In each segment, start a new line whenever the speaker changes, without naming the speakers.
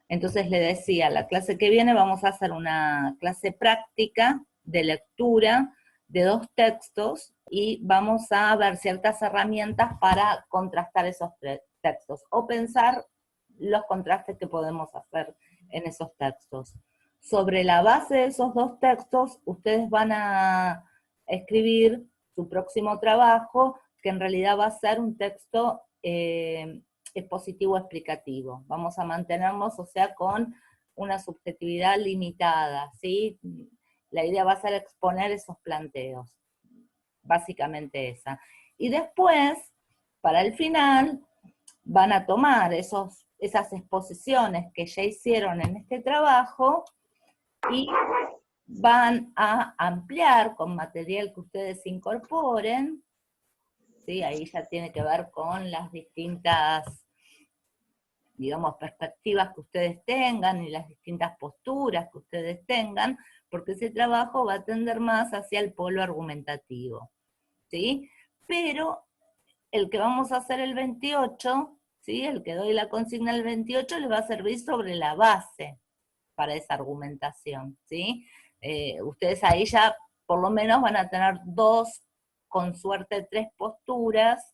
Entonces le decía, la clase que viene vamos a hacer una clase práctica de lectura de 2 textos y vamos a ver ciertas herramientas para contrastar esos textos o pensar los contrastes que podemos hacer en esos textos. Sobre la base de esos 2 textos, ustedes van a escribir su próximo trabajo, que en realidad va a ser un texto expositivo explicativo. Vamos a mantenernos, o sea, con una subjetividad limitada, ¿sí? La idea va a ser exponer esos planteos, básicamente esa. Y después, para el final, van a tomar esas exposiciones que ya hicieron en este trabajo y van a ampliar con material que ustedes incorporen, ¿sí? Ahí ya tiene que ver con las distintas, digamos, perspectivas que ustedes tengan y las distintas posturas que ustedes tengan, porque ese trabajo va a tender más hacia el polo argumentativo, ¿sí? Pero el que vamos a hacer el 28, ¿sí? El que doy la consigna el 28 les va a servir sobre la base para esa argumentación, ¿sí? Ustedes ahí ya por lo menos van a tener 2, con suerte 3 posturas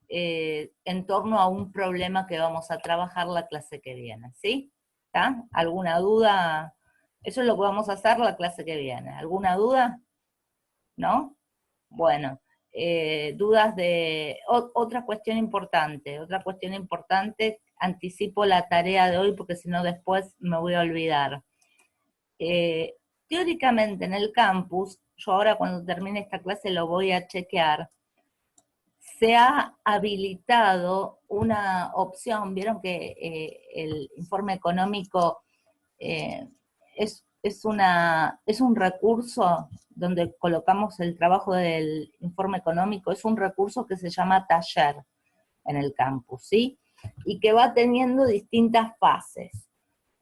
en torno a un problema que vamos a trabajar la clase que viene, ¿sí? ¿Está? ¿Alguna duda? Eso es lo que vamos a hacer la clase que viene. ¿Alguna duda? ¿No? Bueno, dudas de... otra cuestión importante, anticipo la tarea de hoy porque si no después me voy a olvidar. Teóricamente en el campus, yo ahora cuando termine esta clase lo voy a chequear, se ha habilitado una opción, vieron que el informe económico es un recurso donde colocamos el trabajo del informe económico, es un recurso que se llama taller en el campus, ¿sí? Y que va teniendo distintas fases.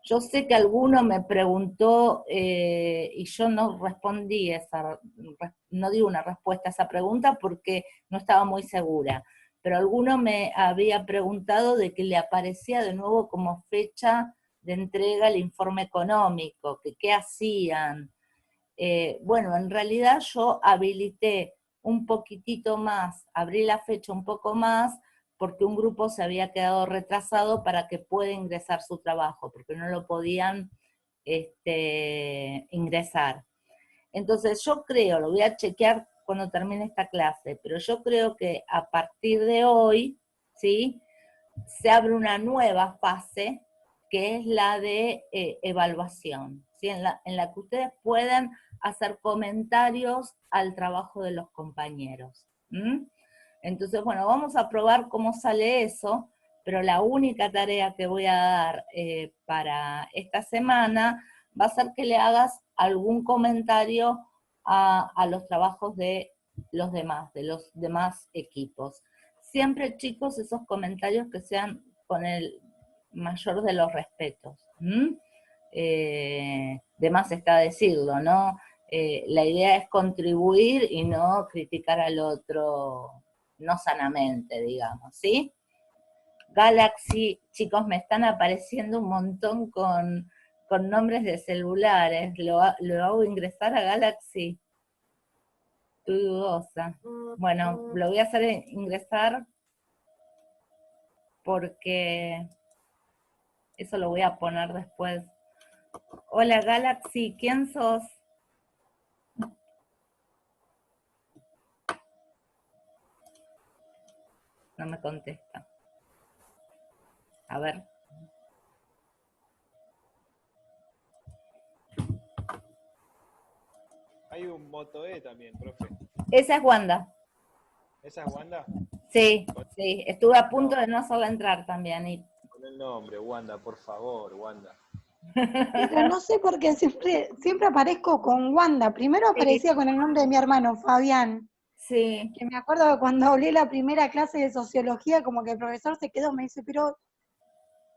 Yo sé que alguno me preguntó y yo no respondí no di una respuesta a esa pregunta porque no estaba muy segura, pero alguno me había preguntado de que le aparecía de nuevo como fecha de entrega el informe económico, que qué hacían. Bueno, en realidad yo habilité un poquitito más, abrí la fecha un poco más, porque un grupo se había quedado retrasado para que pueda ingresar su trabajo, porque no lo podían ingresar. Entonces yo creo, lo voy a chequear cuando termine esta clase, pero yo creo que a partir de hoy, ¿sí? Se abre una nueva fase, que es la de evaluación, ¿sí? en la que ustedes pueden hacer comentarios al trabajo de los compañeros. Entonces, bueno, vamos a probar cómo sale eso, pero la única tarea que voy a dar para esta semana va a ser que le hagas algún comentario a los trabajos de los demás equipos. Siempre, chicos, esos comentarios que sean con el mayor de los respetos. De más está decirlo, ¿no? La idea es contribuir y no criticar al otro no sanamente, digamos, ¿sí? Galaxy, chicos, me están apareciendo un montón con nombres de celulares. ¿Lo hago ingresar a Galaxy? Estoy dudosa. Bueno, lo voy a hacer ingresar porque eso lo voy a poner después. Hola Galaxy, ¿quién sos? No me contesta. A ver.
Hay un Moto E también, profe.
Esa es Wanda.
¿Esa es Wanda?
Sí, sí. Estuve a punto
No,
de no hacerla entrar también.
con el nombre, Wanda, por favor, Wanda.
Pero no sé por qué siempre aparezco con Wanda. Primero aparecía con el nombre de mi hermano, Fabián.
Sí.
Que me acuerdo que cuando hablé la primera clase de sociología, como que el profesor se quedó, me dice, pero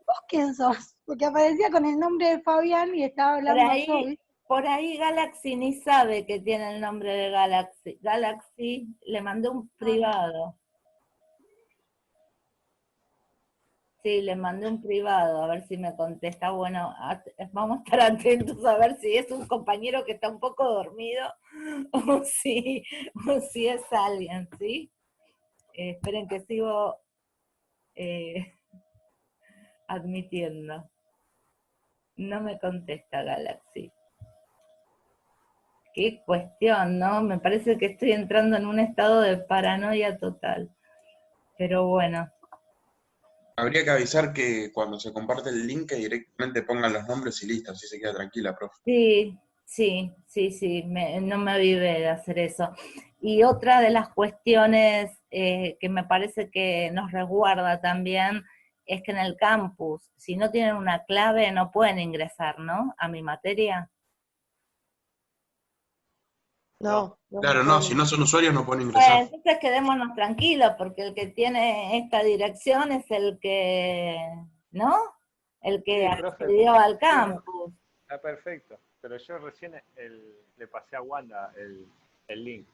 ¿vos quién sos? Porque aparecía con el nombre de Fabián y estaba hablando yo, ¿viste?
Por ahí Galaxy ni sabe que tiene el nombre de Galaxy. Galaxy le mandó un privado. Sí, le mandé un privado, a ver si me contesta. Bueno, vamos a estar atentos a ver si es un compañero que está un poco dormido o si es alguien, ¿sí? Esperen que sigo admitiendo. No me contesta Galaxy. Qué cuestión, ¿no? Me parece que estoy entrando en un estado de paranoia total. Pero bueno.
Habría que avisar que cuando se comparte el link que directamente pongan los nombres y listo, así se queda tranquila, profe.
Sí, no me avivé de hacer eso. Y otra de las cuestiones que me parece que nos resguarda también es que en el campus, si no tienen una clave, no pueden ingresar, ¿no? A mi materia.
No,
Claro, no, si no son usuarios no pueden
Bueno,
ingresar.
entonces quedémonos tranquilos, porque el que tiene esta dirección es el que, ¿no? El que
Sí, profe,
accedió al
sí, no,
campus.
está perfecto. Pero yo recién le pasé a Wanda el link.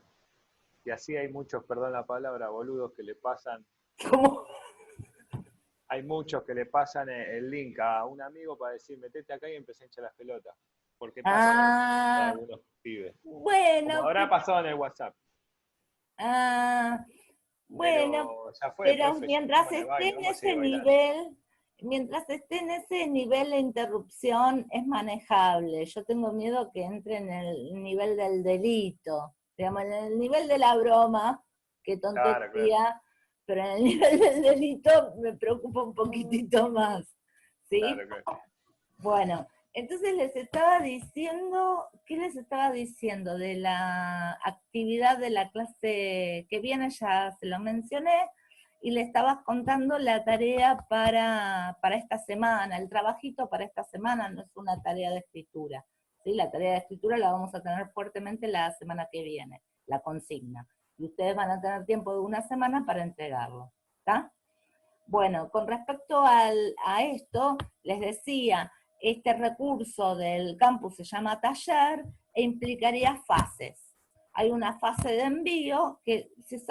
Y así hay muchos, perdón la palabra, boludos que le pasan.
¿Cómo?
Hay muchos que le pasan el link a un amigo para decir, metete acá y empecé a hinchar las pelotas. Porque pasa con
Ah,
algunos pibes. Como
bueno,
habrá pasado en el WhatsApp.
ah, bueno,
Pero ya fue,
pero
profe, seguimos en el baile, vamos a seguir bailando.
mientras esté en ese nivel de interrupción, es manejable. Yo tengo miedo que entre en el nivel del delito, digamos, en el nivel de la broma, qué
Claro, claro.
tontería, pero en el nivel del delito me preocupa un poquitito más, ¿sí?
Claro, claro.
Bueno, entonces les estaba diciendo, ¿qué les estaba diciendo? De la actividad de la clase que viene, ya se lo mencioné, y le estaba contando la tarea para esta semana, el trabajito para esta semana, no es una tarea de escritura, ¿sí? La tarea de escritura la vamos a tener fuertemente la semana que viene, la consigna, y ustedes van a tener tiempo de una semana para entregarlo, ¿está? Bueno, con respecto a esto, les decía, este recurso del campus se llama taller e implicaría fases. Hay una fase de envío que se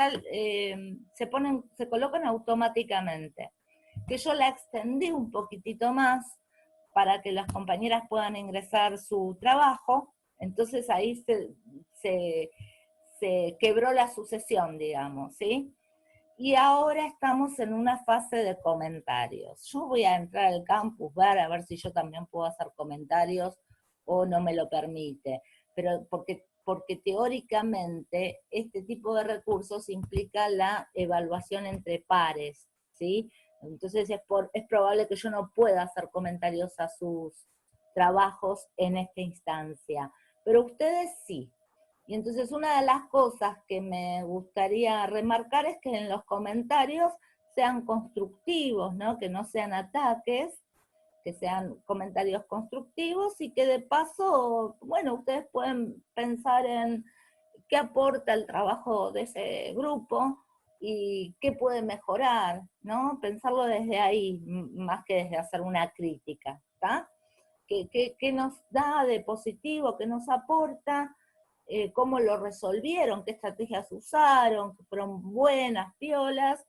colocan automáticamente, que yo la extendí un poquitito más para que las compañeras puedan ingresar su trabajo, entonces ahí se quebró la sucesión, digamos, ¿sí? Y ahora estamos en una fase de comentarios. Yo voy a entrar al campus, a ver si yo también puedo hacer comentarios o no me lo permite. Pero porque teóricamente este tipo de recursos implica la evaluación entre pares, ¿sí? Entonces es probable que yo no pueda hacer comentarios a sus trabajos en esta instancia. Pero ustedes sí. Y entonces una de las cosas que me gustaría remarcar es que en los comentarios sean constructivos, ¿no? Que no sean ataques, que sean comentarios constructivos y que de paso, bueno, ustedes pueden pensar en qué aporta el trabajo de ese grupo y qué puede mejorar, ¿no? Pensarlo desde ahí, más que desde hacer una crítica, ¿está? ¿Qué nos da de positivo, qué nos aporta? Cómo lo resolvieron, qué estrategias usaron, que fueron buenas, piolas,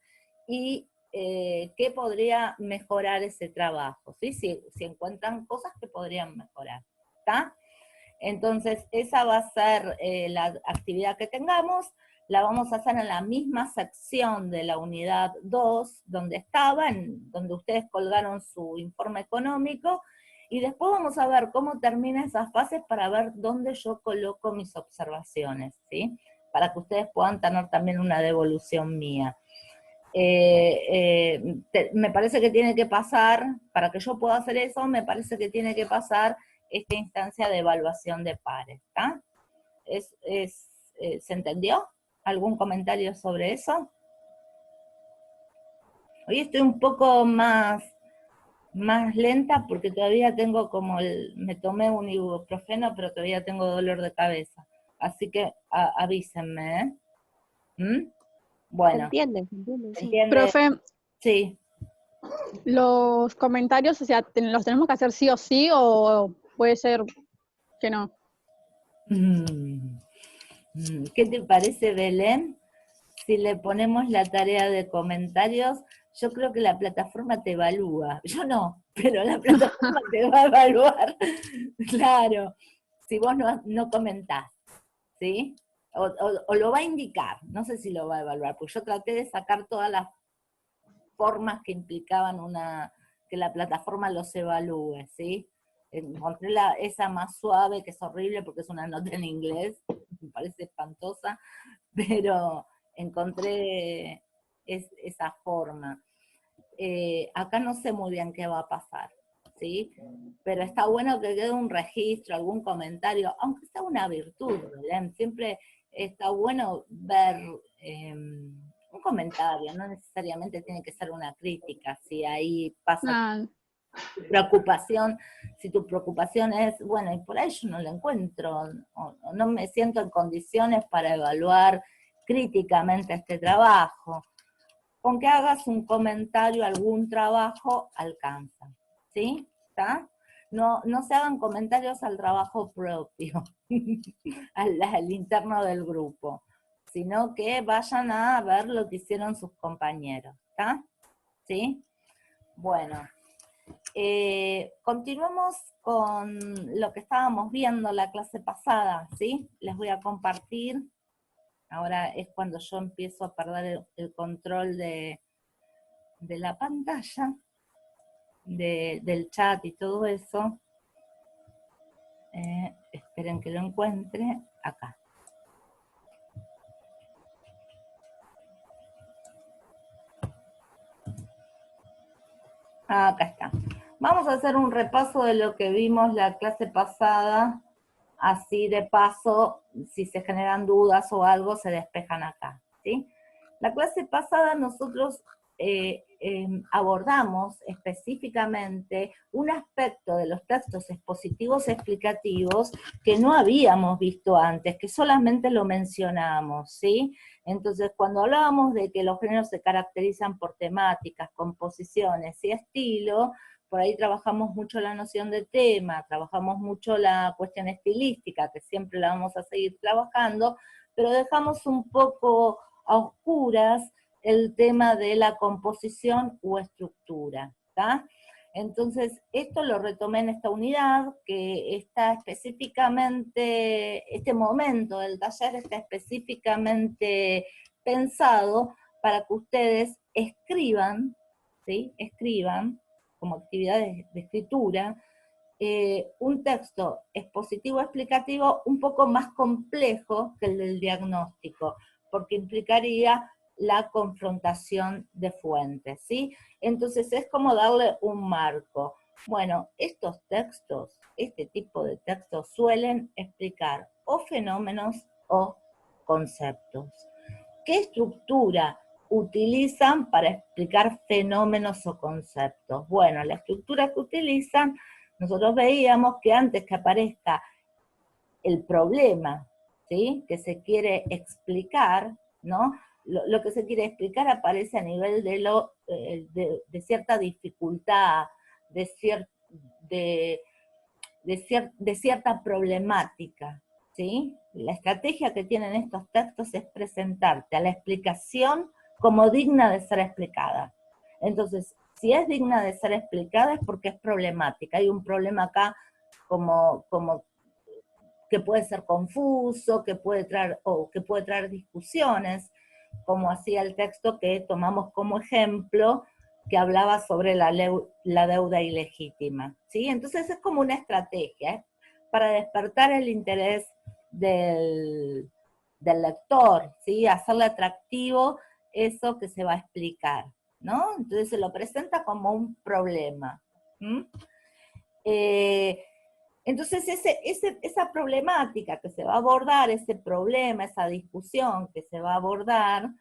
y qué podría mejorar ese trabajo, ¿sí? Si encuentran cosas que podrían mejorar, ¿está? Entonces, esa va a ser la actividad que tengamos, la vamos a hacer en la misma sección de la unidad 2, donde estaban, donde ustedes colgaron su informe económico, y después vamos a ver cómo termina esas fases para ver dónde yo coloco mis observaciones, ¿sí? Para que ustedes puedan tener también una devolución mía. Me parece que tiene que pasar, para que yo pueda hacer eso, me parece que tiene que pasar esta instancia de evaluación de pares, ¿está? ¿Se entendió? ¿Algún comentario sobre eso? Hoy estoy un poco más lenta porque todavía tengo me tomé un ibuprofeno, pero todavía tengo dolor de cabeza. Así que avísenme, ¿eh? ¿Mm? Bueno.
Se entiende,
¿Se
sí.
entiende?
Profe,
Sí.
los comentarios, o sea, ¿los tenemos que hacer sí o sí o puede ser que no?
¿Qué te parece, Belén? Si le ponemos la tarea de comentarios, yo creo que la plataforma te evalúa. Yo no, pero la plataforma te va a evaluar. Claro, si vos no comentás, ¿sí? O lo va a indicar, no sé si lo va a evaluar, porque yo traté de sacar todas las formas que implicaban que la plataforma los evalúe, ¿sí? Encontré esa más suave, que es horrible porque es una nota en inglés, me parece espantosa, pero encontré esa forma. Acá no sé muy bien qué va a pasar, ¿sí? Pero está bueno que quede un registro, algún comentario, aunque sea una virtud, ¿verdad? Siempre está bueno ver un comentario, no necesariamente tiene que ser una crítica, si ahí pasa preocupación, si tu preocupación es, bueno, y por ahí yo no lo encuentro, o no me siento en condiciones para evaluar críticamente este trabajo. Con que hagas un comentario, algún trabajo, alcanza, ¿sí? ¿Está? No se hagan comentarios al trabajo propio, al interno del grupo, sino que vayan a ver lo que hicieron sus compañeros, ¿está? ¿Sí? Bueno, continuemos con lo que estábamos viendo la clase pasada, ¿sí? Les voy a compartir. Ahora es cuando yo empiezo a perder el control de la pantalla, del chat y todo eso. Esperen que lo encuentre acá. Acá está. Vamos a hacer un repaso de lo que vimos la clase pasada, así de paso, si se generan dudas o algo, se despejan acá, ¿sí? La clase pasada nosotros abordamos específicamente un aspecto de los textos expositivos explicativos que no habíamos visto antes, que solamente lo mencionamos, ¿sí? Entonces, cuando hablábamos de que los géneros se caracterizan por temáticas, composiciones y estilo, por ahí trabajamos mucho la noción de tema, trabajamos mucho la cuestión estilística, que siempre la vamos a seguir trabajando, pero dejamos un poco a oscuras el tema de la composición u estructura, ¿tá? Entonces, esto lo retomé en esta unidad, que está específicamente, este momento del taller está específicamente pensado para que ustedes escriban, ¿sí? Escriban, como actividades de escritura, un texto expositivo explicativo un poco más complejo que el del diagnóstico, porque implicaría la confrontación de fuentes, ¿sí? Entonces es como darle un marco. Bueno, estos textos, este tipo de textos suelen explicar o fenómenos o conceptos. ¿Qué estructura utilizan para explicar fenómenos o conceptos? Bueno, la estructura que utilizan, nosotros veíamos que antes que aparezca el problema, ¿sí?, que se quiere explicar, ¿no? Lo que se quiere explicar aparece a nivel de cierta dificultad, de cierta problemática, ¿sí? La estrategia que tienen estos textos es presentarte a la explicación como digna de ser explicada. Entonces, si es digna de ser explicada es porque es problemática. Hay un problema acá como que puede ser confuso, que puede traer discusiones, como hacía el texto que tomamos como ejemplo, que hablaba sobre la deuda ilegítima, ¿sí? Entonces es como una estrategia para despertar el interés del lector, ¿sí? Hacerle atractivo eso que se va a explicar, ¿no? Entonces se lo presenta como un problema. Entonces esa problemática que se va a abordar, ese problema, esa discusión que se va a abordar,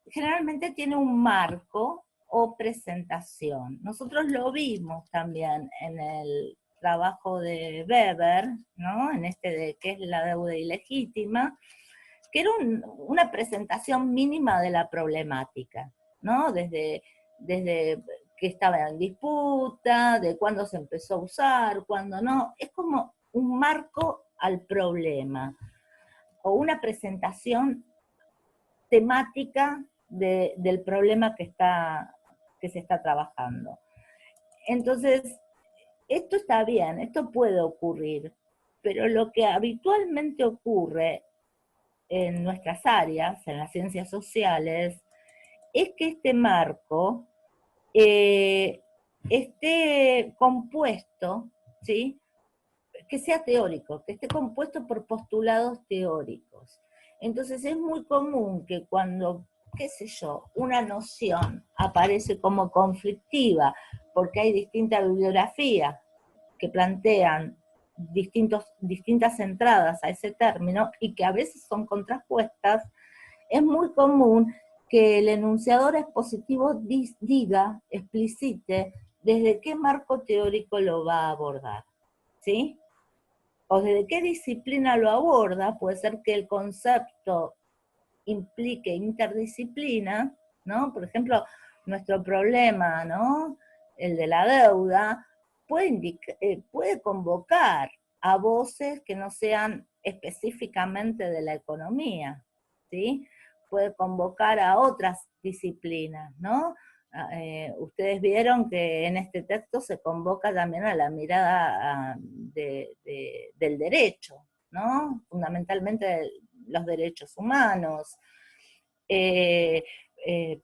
generalmente tiene un marco o presentación. Nosotros lo vimos también en el trabajo de Weber, ¿no? En este de qué es la deuda ilegítima, que era una presentación mínima de la problemática, ¿no? Desde que estaba en disputa, de cuándo se empezó a usar, cuándo no. Es como un marco al problema, o una presentación temática del problema que está que se está trabajando. Entonces, esto está bien, esto puede ocurrir, pero lo que habitualmente ocurre en nuestras áreas, en las ciencias sociales, es que este marco esté compuesto, ¿sí?, que sea teórico, que esté compuesto por postulados teóricos. Entonces es muy común que cuando, qué sé yo, una noción aparece como conflictiva, porque hay distintas bibliografías que plantean distintas entradas a ese término y que a veces son contrapuestas, es muy común que el enunciador expositivo diga, explicite, desde qué marco teórico lo va a abordar, ¿sí? O desde qué disciplina lo aborda. Puede ser que el concepto implique interdisciplina, ¿no? Por ejemplo, nuestro problema, ¿no?, el de la deuda, puede convocar a voces que no sean específicamente de la economía, ¿sí? Puede convocar a otras disciplinas, ¿no? Ustedes vieron que en este texto se convoca también a la mirada del derecho, ¿no? Fundamentalmente los derechos humanos.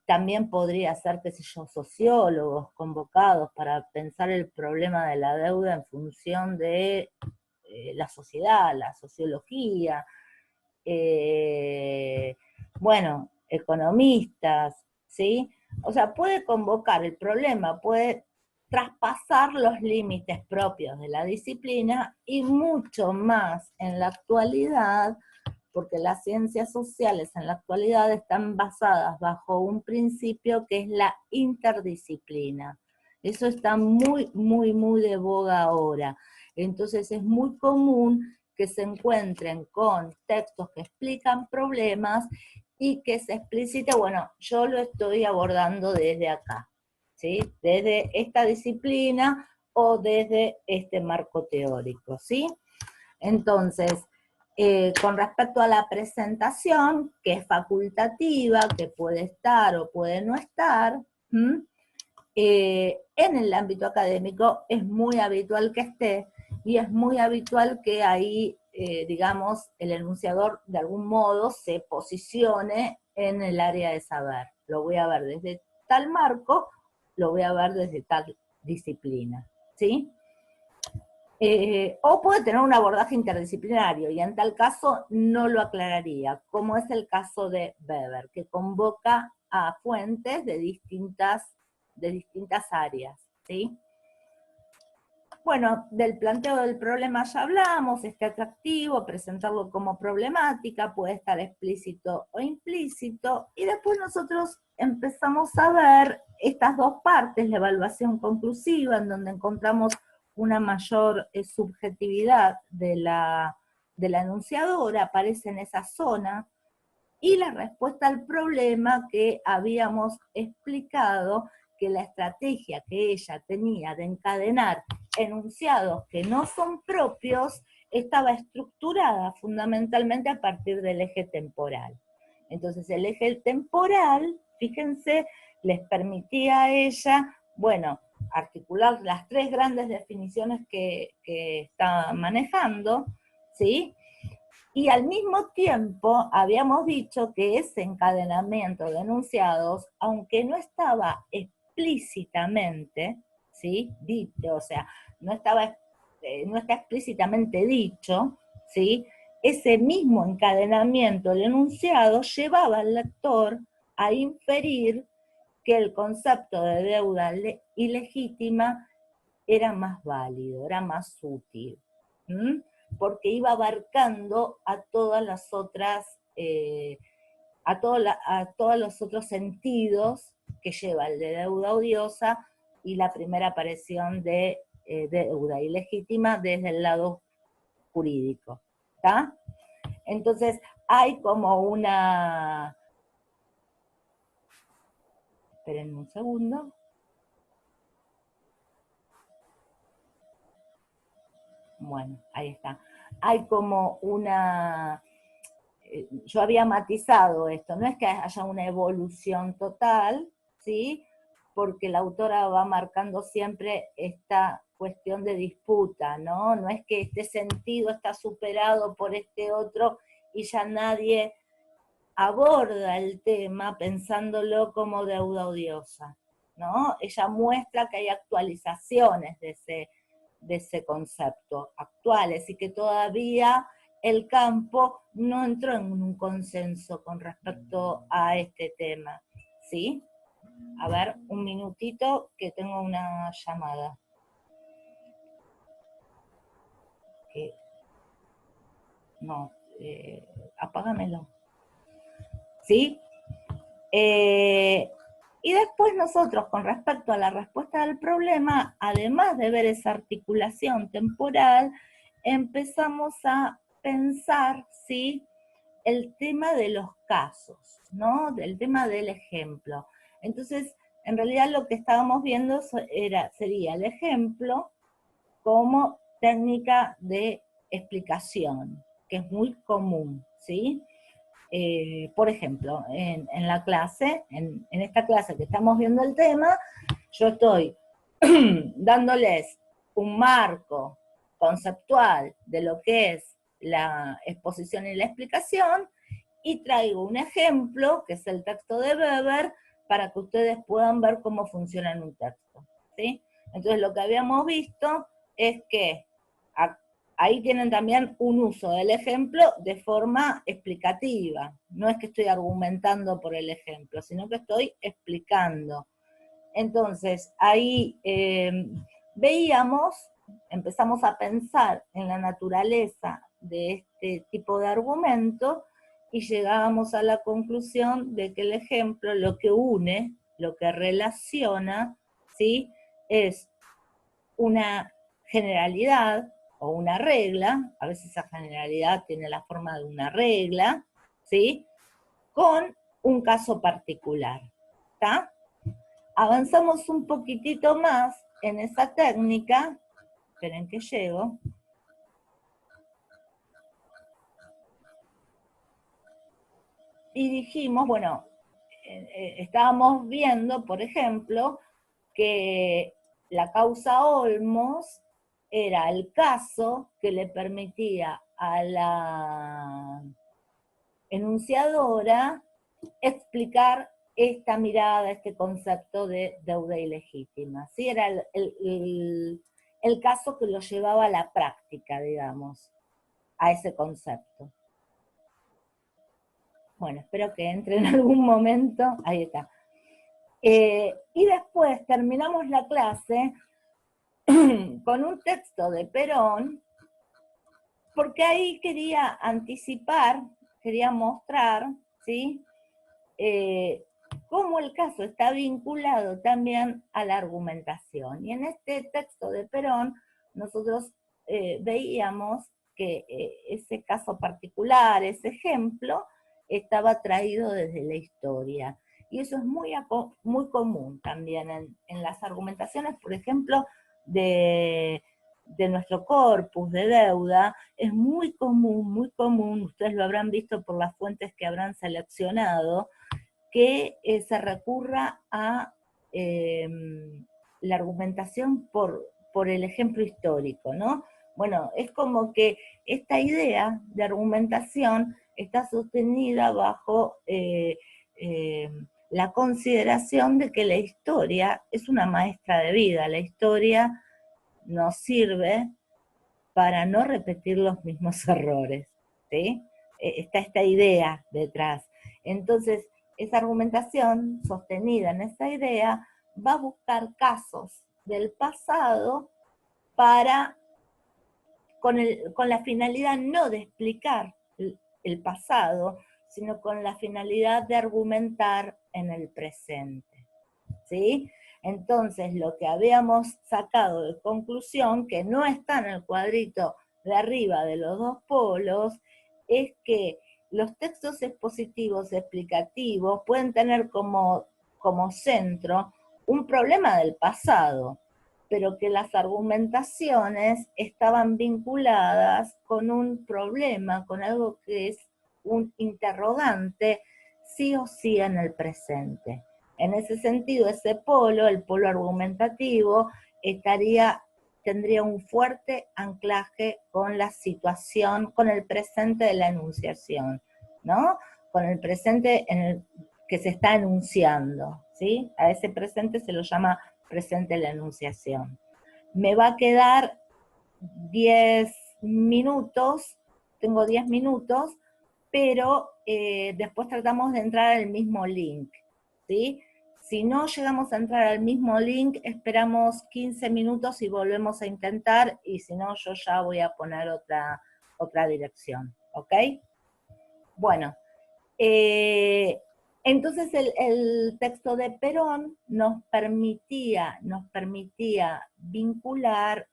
También podría ser, qué sé yo, sociólogos convocados para pensar el problema de la deuda en función de la sociedad, la sociología, bueno, economistas, ¿sí? O sea, puede convocar el problema, puede traspasar los límites propios de la disciplina y mucho más en la actualidad, porque las ciencias sociales en la actualidad están basadas bajo un principio que es la interdisciplina. Eso está muy, muy, muy de boga ahora. Entonces es muy común que se encuentren con textos que explican problemas y que se explicite, bueno, yo lo estoy abordando desde acá, ¿sí? Desde esta disciplina o desde este marco teórico, ¿sí? Entonces, con respecto a la presentación, que es facultativa, que puede estar o puede no estar, en el ámbito académico es muy habitual que esté, y es muy habitual que ahí, digamos, el enunciador de algún modo se posicione en el área de saber. Lo voy a ver desde tal marco, lo voy a ver desde tal disciplina, ¿sí? O puede tener un abordaje interdisciplinario, y en tal caso no lo aclararía, como es el caso de Weber, que convoca a fuentes de distintas áreas, ¿sí? Bueno, del planteo del problema ya hablamos, es atractivo, presentarlo como problemática, puede estar explícito o implícito, y después nosotros empezamos a ver estas dos partes, la evaluación conclusiva, en donde encontramos una mayor subjetividad de la enunciadora, aparece en esa zona, y la respuesta al problema que habíamos explicado, que la estrategia que ella tenía de encadenar enunciados que no son propios estaba estructurada fundamentalmente a partir del eje temporal. Entonces el eje temporal, fíjense, les permitía a ella, bueno, articular las tres grandes definiciones que está manejando, ¿sí? Y al mismo tiempo habíamos dicho que ese encadenamiento de enunciados, aunque no estaba explícitamente, ¿sí?, dicho, o sea, no está explícitamente dicho, ¿sí?, ese mismo encadenamiento del enunciado llevaba al lector a inferir que el concepto de deuda ilegítima era más válido, era más útil, porque iba abarcando a todas las otras, a todos los otros sentidos que lleva el de deuda odiosa y la primera aparición de deuda ilegítima desde el lado jurídico, ¿está? Entonces hay como una... Esperen un segundo. Bueno, ahí está. Hay como una... Yo había matizado esto, no es que haya una evolución total, ¿sí?, porque la autora va marcando siempre esta cuestión de disputa, ¿no? No es que este sentido está superado por este otro y ya nadie aborda el tema pensándolo como deuda odiosa, ¿no? Ella muestra que hay actualizaciones de ese concepto actuales y que todavía el campo no entró en un consenso con respecto a este tema, ¿sí? A ver, un minutito que tengo una llamada. No, apágamelo. ¿Sí? Y después nosotros, con respecto a la respuesta del problema, además de ver esa articulación temporal, empezamos a pensar, ¿sí?, el tema de los casos, ¿no? Del tema del ejemplo. Entonces, en realidad lo que estábamos viendo sería el ejemplo como técnica de explicación, que es muy común, ¿sí? Por ejemplo, en la clase, en esta clase que estamos viendo el tema, yo estoy dándoles un marco conceptual de lo que es la exposición y la explicación, y traigo un ejemplo, que es el texto de Weber, para que ustedes puedan ver cómo funciona en un texto, ¿sí? Entonces lo que habíamos visto es que ahí tienen también un uso del ejemplo de forma explicativa. No es que estoy argumentando por el ejemplo, sino que estoy explicando. Entonces, ahí empezamos a pensar en la naturaleza de este tipo de argumento y llegábamos a la conclusión de que el ejemplo lo que une, lo que relaciona, ¿sí?, es una generalidad o una regla, a veces esa generalidad tiene la forma de una regla, ¿sí?, con un caso particular, ¿está? Avanzamos un poquitito más en esa técnica, esperen que llego, y dijimos, bueno, estábamos viendo, por ejemplo, que la causa Olmos era el caso que le permitía a la enunciadora explicar esta mirada, este concepto de deuda ilegítima. ¿Sí? Era el caso que lo llevaba a la práctica, digamos, a ese concepto. Bueno, espero que entre en algún momento. Ahí está. Y después terminamos la clase con un texto de Perón, porque ahí quería anticipar, quería mostrar, ¿sí?, cómo el caso está vinculado también a la argumentación. Y en este texto de Perón, nosotros veíamos que ese caso particular, ese ejemplo, estaba traído desde la historia. Y eso es muy común también en las argumentaciones, por ejemplo, de nuestro corpus de deuda. Es muy común, ustedes lo habrán visto por las fuentes que habrán seleccionado, que se recurra a la argumentación por el ejemplo histórico, ¿no? Bueno, es como que esta idea de argumentación está sostenida bajo la consideración de que la historia es una maestra de vida. La historia nos sirve para no repetir los mismos errores, ¿sí? Está esta idea detrás. Entonces, esa argumentación sostenida en esa idea va a buscar casos del pasado con la finalidad no de explicar el pasado, sino con la finalidad de argumentar en el presente, ¿sí? Entonces, lo que habíamos sacado de conclusión, que no está en el cuadrito de arriba de los dos polos, es que los textos expositivos explicativos pueden tener como centro un problema del pasado, pero que las argumentaciones estaban vinculadas con un problema, con algo que es un interrogante, sí o sí en el presente. En ese sentido, ese polo, el polo argumentativo, tendría un fuerte anclaje con la situación, con el presente de la enunciación, ¿no? Con el presente en el que se está enunciando, ¿sí? A ese presente se lo llama presente de la enunciación. Me va a quedar 10 minutos, tengo 10 minutos, pero después tratamos de entrar al mismo link, ¿sí? Si no llegamos a entrar al mismo link, esperamos 15 minutos y volvemos a intentar, y si no, yo ya voy a poner otra dirección, ¿ok? Bueno, entonces el texto de Perón nos permitía vincular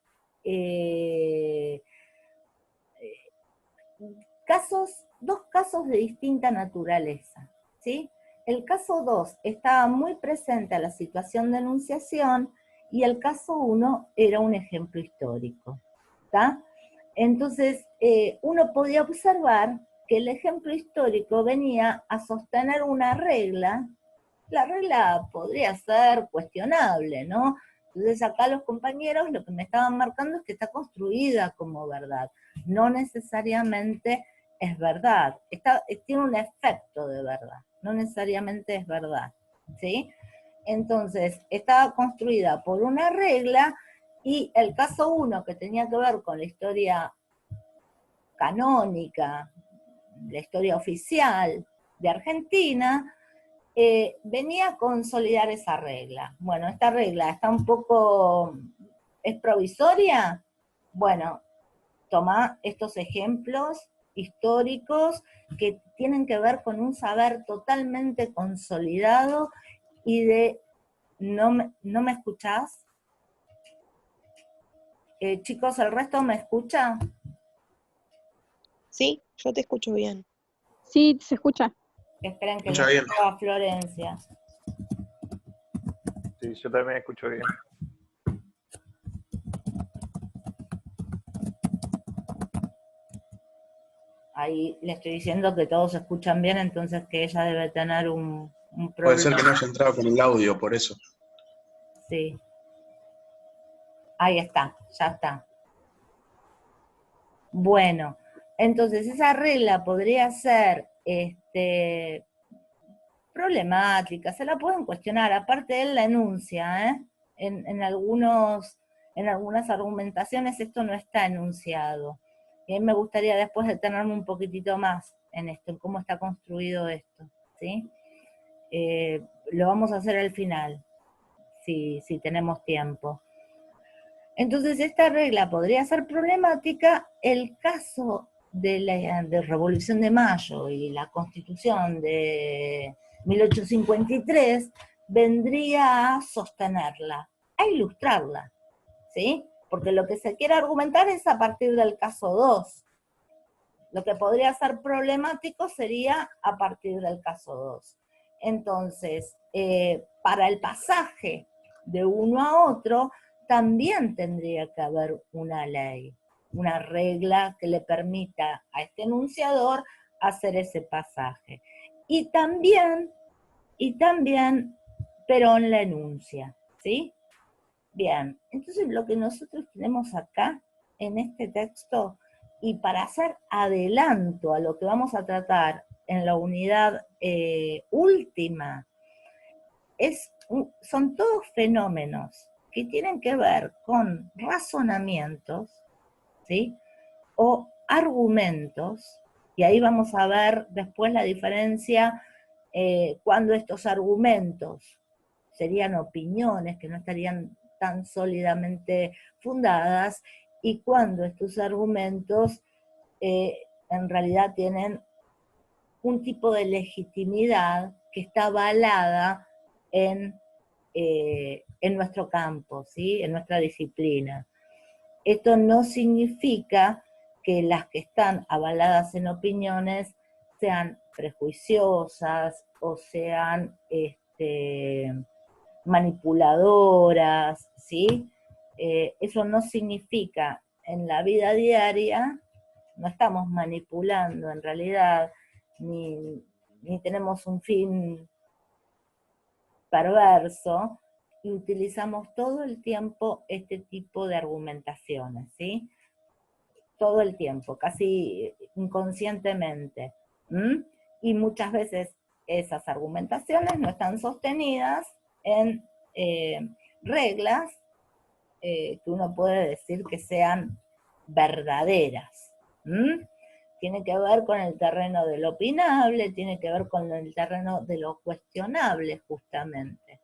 dos casos de distinta naturaleza, ¿sí? El caso 2 estaba muy presente a la situación de enunciación y el caso 1 era un ejemplo histórico, ¿tá? Entonces, uno podía observar que el ejemplo histórico venía a sostener una regla. La regla podría ser cuestionable, ¿no? Entonces acá los compañeros lo que me estaban marcando es que está construida como verdad. No necesariamente es verdad. Tiene un efecto de verdad. No necesariamente es verdad, ¿sí? Entonces, estaba construida por una regla, y el caso 1, que tenía que ver con la historia canónica, la historia oficial de Argentina, venía a consolidar esa regla. Bueno, esta regla está es provisoria. Bueno, toma estos ejemplos históricos que tienen que ver con un saber totalmente consolidado y de... ¿No me escuchás? Chicos, ¿el resto me escucha?
Sí, yo te escucho bien.
Sí, se escucha.
Esperen que
Escucha
le
bien.
escucho a Florencia.
Sí, yo también escucho bien.
Ahí le estoy diciendo que todos escuchan bien, entonces que ella debe tener un
Puede ser
problema.
que no haya entrado con el audio, por eso.
Sí. Ahí está, ya está. Bueno, entonces esa regla podría ser problemática, se la pueden cuestionar, aparte él la enuncia, ¿eh? En algunas argumentaciones esto no está enunciado. Y a mí me gustaría después detenerme un poquitito más en esto, en cómo está construido esto, ¿sí? Lo vamos a hacer al final, si tenemos tiempo. Entonces esta regla podría ser problemática. El caso de la Revolución de Mayo y la Constitución de 1853 vendría a sostenerla, a ilustrarla, ¿sí? Porque lo que se quiere argumentar es a partir del caso 2. Lo que podría ser problemático sería a partir del caso 2. Entonces, para el pasaje de uno a otro, también tendría que haber una ley, una regla que le permita a este enunciador hacer ese pasaje. Y también Perón la enuncia, ¿sí? Bien, entonces lo que nosotros tenemos acá, en este texto, y para hacer adelanto a lo que vamos a tratar en la unidad última, son todos fenómenos que tienen que ver con razonamientos, ¿sí? O argumentos, y ahí vamos a ver después la diferencia cuando estos argumentos serían opiniones que no estarían tan sólidamente fundadas, y cuando estos argumentos en realidad tienen un tipo de legitimidad que está avalada en nuestro campo, ¿sí? En nuestra disciplina. Esto no significa que las que están avaladas en opiniones sean prejuiciosas o sean manipuladoras, ¿sí? Eso no significa en la vida diaria, no estamos manipulando en realidad, ni tenemos un fin perverso y utilizamos todo el tiempo este tipo de argumentaciones, ¿sí? Todo el tiempo, casi inconscientemente. Y muchas veces esas argumentaciones no están sostenidas en reglas que uno puede decir que sean verdaderas. Tiene que ver con el terreno de lo opinable, tiene que ver con el terreno de lo cuestionable, justamente.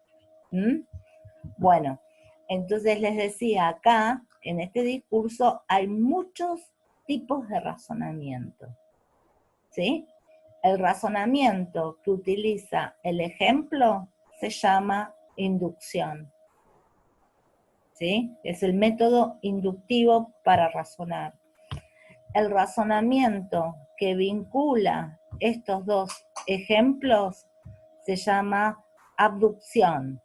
Bueno, entonces les decía, acá, en este discurso, hay muchos tipos de razonamiento, ¿sí? El razonamiento que utiliza el ejemplo se llama inducción, ¿sí? Es el método inductivo para razonar. El razonamiento que vincula estos dos ejemplos se llama abducción,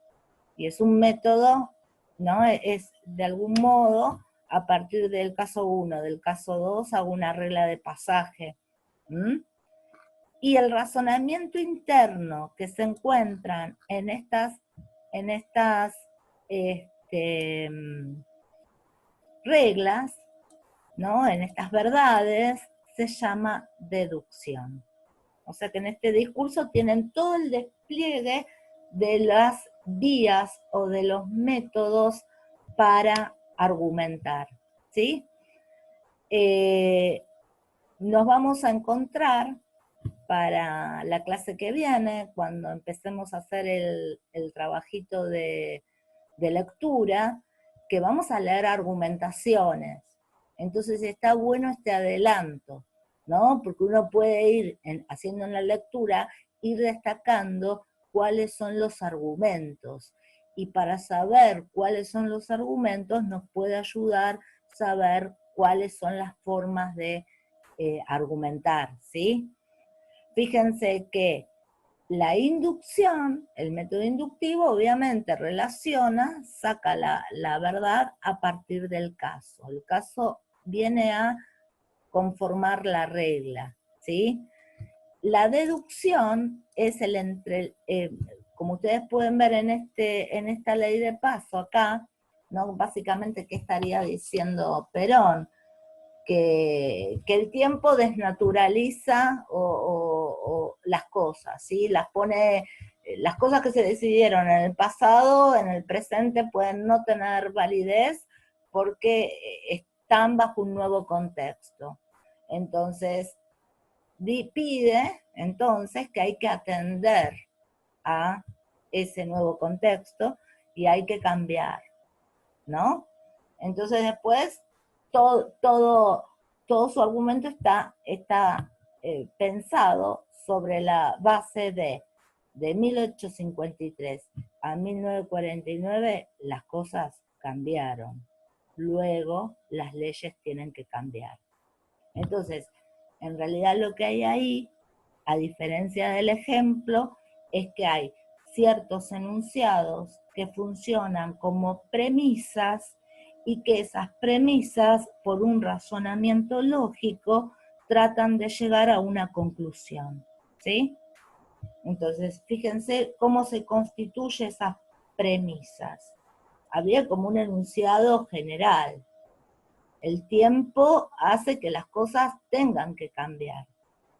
y es un método, ¿no? Es de algún modo, a partir del caso 1, del caso 2, hago una regla de pasaje. Y el razonamiento interno que se encuentran en estas reglas, ¿no? En estas verdades, se llama deducción. O sea que en este discurso tienen todo el despliegue de las vías o de los métodos para argumentar, ¿sí? Nos vamos a encontrar para la clase que viene, cuando empecemos a hacer el trabajito de lectura, que vamos a leer argumentaciones. Entonces está bueno este adelanto, ¿no? Porque uno puede ir haciendo en la lectura, ir destacando cuáles son los argumentos. Y para saber cuáles son los argumentos, nos puede ayudar saber cuáles son las formas de argumentar, ¿sí? Fíjense que la inducción, el método inductivo, obviamente relaciona, saca la verdad a partir del caso. El caso viene a conformar la regla, ¿sí? La deducción es como ustedes pueden ver en esta ley de paso acá, ¿no? Básicamente, ¿qué estaría diciendo Perón? Que el tiempo desnaturaliza o las cosas, ¿sí? Las cosas que se decidieron en el pasado, en el presente pueden no tener validez porque están bajo un nuevo contexto. Entonces, pide entonces que hay que atender a ese nuevo contexto y hay que cambiar, ¿no? Entonces después todo su argumento está pensado sobre la base de 1853 a 1949 las cosas cambiaron. Luego las leyes tienen que cambiar. Entonces, en realidad lo que hay ahí, a diferencia del ejemplo, es que hay ciertos enunciados que funcionan como premisas y que esas premisas, por un razonamiento lógico, tratan de llegar a una conclusión, ¿sí? Entonces, fíjense cómo se constituyen esas premisas. Había como un enunciado general. El tiempo hace que las cosas tengan que cambiar.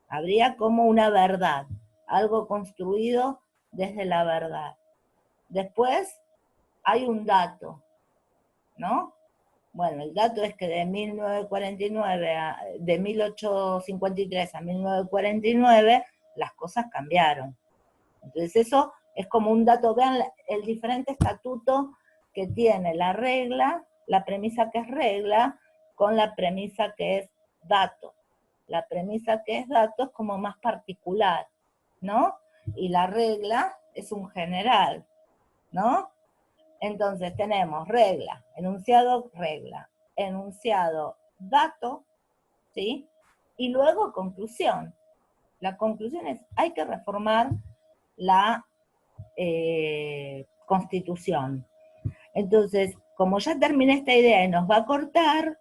Habría como una verdad, algo construido desde la verdad. Después hay un dato, ¿no? Bueno, el dato es que de 1853 a 1949 las cosas cambiaron. Entonces eso es como un dato. Vean el diferente estatuto que tiene la regla, la premisa que es regla, con la premisa que es dato. La premisa que es dato es como más particular, ¿no? Y la regla es un general, ¿no? Entonces tenemos regla, enunciado, dato, ¿sí? Y luego conclusión. La conclusión es, hay que reformar la Constitución. Entonces, como ya terminé esta idea y nos va a cortar,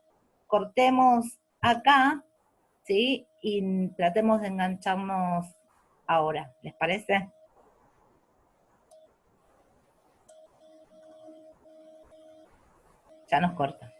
cortemos acá, ¿sí? Y tratemos de engancharnos ahora, ¿les parece? Ya nos corta.